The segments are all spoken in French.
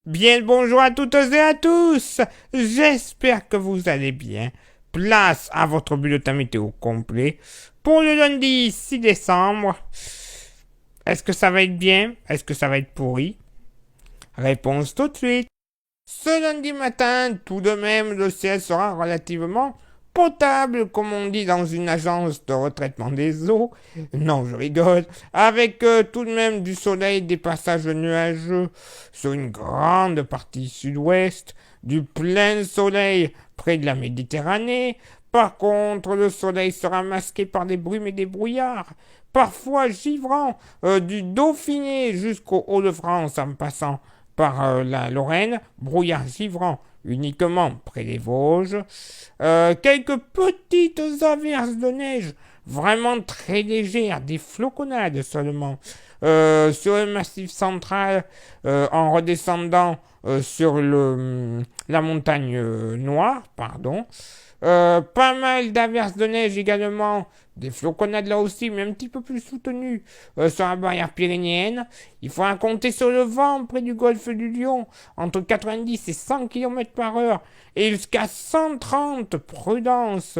Bien le bonjour à toutes et à tous. J'espère que vous allez bien. Place à votre bulletin météo complet pour le lundi 6 décembre. Est-ce que ça va être bien? Est-ce que ça va être pourri? Réponse tout de suite. Ce lundi matin, tout de même, le ciel sera relativement potable, comme on dit dans une agence de retraitement des eaux. Non, je rigole. Avec tout de même du soleil, des passages nuageux sur une grande partie sud-ouest, du plein soleil près de la Méditerranée. Par contre, le soleil sera masqué par des brumes et des brouillards, parfois givrants, du Dauphiné jusqu'au Hauts-de-France en passant par la Lorraine, brouillard givrant uniquement près des Vosges, quelques petites averses de neige, vraiment très légères, des floconnades seulement, sur le massif central, en redescendant sur la montagne noire, pardon. Pas mal d'averses de neige également, des floconnades là aussi, mais un petit peu plus soutenues sur la barrière pyrénéenne. Il faudra compter sur le vent près du golfe du Lion, entre 90 et 100 km par heure, et jusqu'à 130, prudence,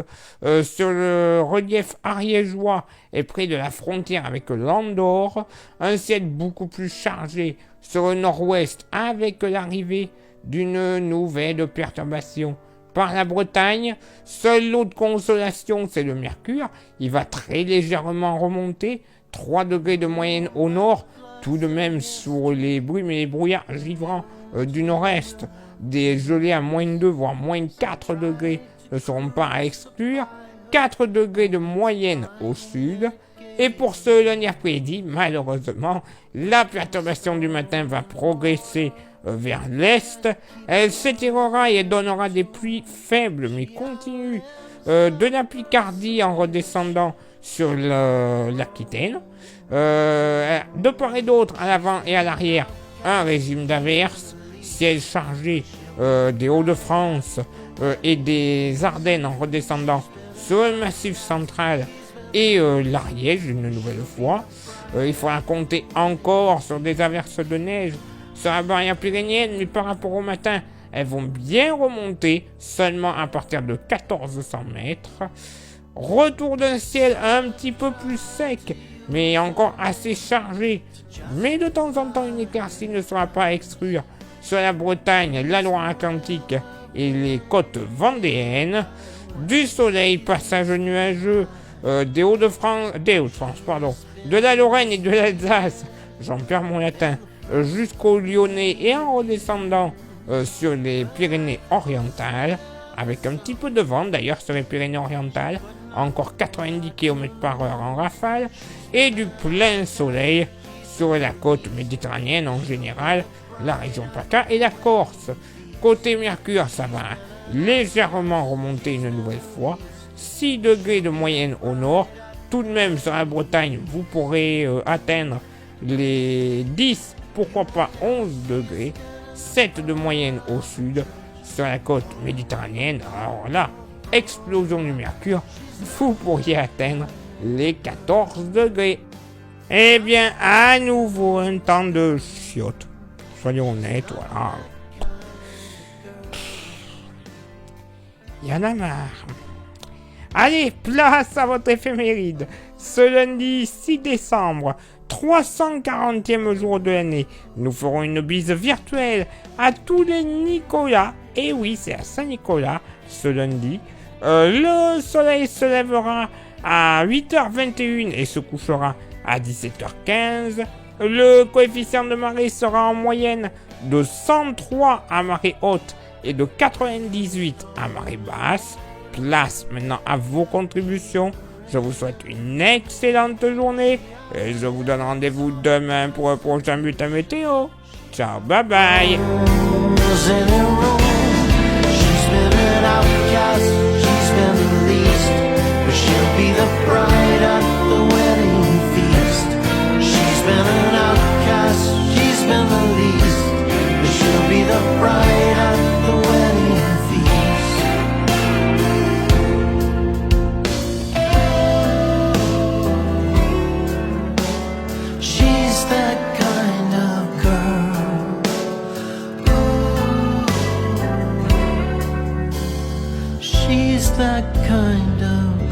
sur le relief ariégeois et près de la frontière avec l'Andorre. Un ciel beaucoup plus chargé sur le nord-ouest avec l'arrivée d'une nouvelle perturbation par la Bretagne. Seul lot de consolation, c'est le mercure. Il va très légèrement remonter. 3 degrés de moyenne au nord. Tout de même sur les brumes et les brouillards givrants du nord-est. Des gelées à moins 2, voire moins 4 degrés ne seront pas à exclure. 4 degrés de moyenne au sud. Et pour ce lundi après-midi, malheureusement, la perturbation du matin va progresser vers l'est. Elle s'étirera et donnera des pluies faibles mais continues, de la Picardie en redescendant sur l'Aquitaine. De part et d'autre, à l'avant et à l'arrière, un régime d'averses, ciel chargé des Hauts-de-France et des Ardennes en redescendant sur le massif central et l'Ariège une nouvelle fois. Il faudra compter encore sur des averses de neige sur la barrière pyrénéenne, mais par rapport au matin, elles vont bien remonter, seulement à partir de 1400 mètres. Retour d'un ciel un petit peu plus sec, mais encore assez chargé. Mais de temps en temps, une éclaircie ne sera pas à exclure sur la Bretagne, la Loire-Atlantique et les côtes vendéennes. Du soleil, passage nuageux des Hauts-de-France, de la Lorraine et de l'Alsace, j'en perds mon latin, jusqu'au Lyonnais et en redescendant sur les Pyrénées orientales, avec un petit peu de vent d'ailleurs sur les Pyrénées orientales, encore 90 km par heure en rafale, et du plein soleil sur la côte méditerranéenne en général, la région PACA et la Corse. Côté Mercure, ça va légèrement remonter une nouvelle fois, 6 degrés de moyenne au nord. Tout de même sur la Bretagne, vous pourrez atteindre les 10, pourquoi pas 11 degrés, 7 de moyenne au sud, sur la côte méditerranéenne. Alors là, explosion du mercure, vous pourriez atteindre les 14 degrés. Eh bien, à nouveau un temps de chiotte. Soyons honnêtes, voilà. Il y en a marre. Allez, place à votre éphéméride. Ce lundi 6 décembre, 340e jour de l'année, nous ferons une bise virtuelle à tous les Nicolas. Et oui, c'est à Saint-Nicolas, ce lundi. Le soleil se lèvera à 8h21 et se couchera à 17h15. Le coefficient de marée sera en moyenne de 103 à marée haute et de 98 à marée basse. Place maintenant à vos contributions. Je vous souhaite une excellente journée et je vous donne rendez-vous demain pour un prochain bulletin météo. Ciao, bye bye. She's that kind of girl She's that kind of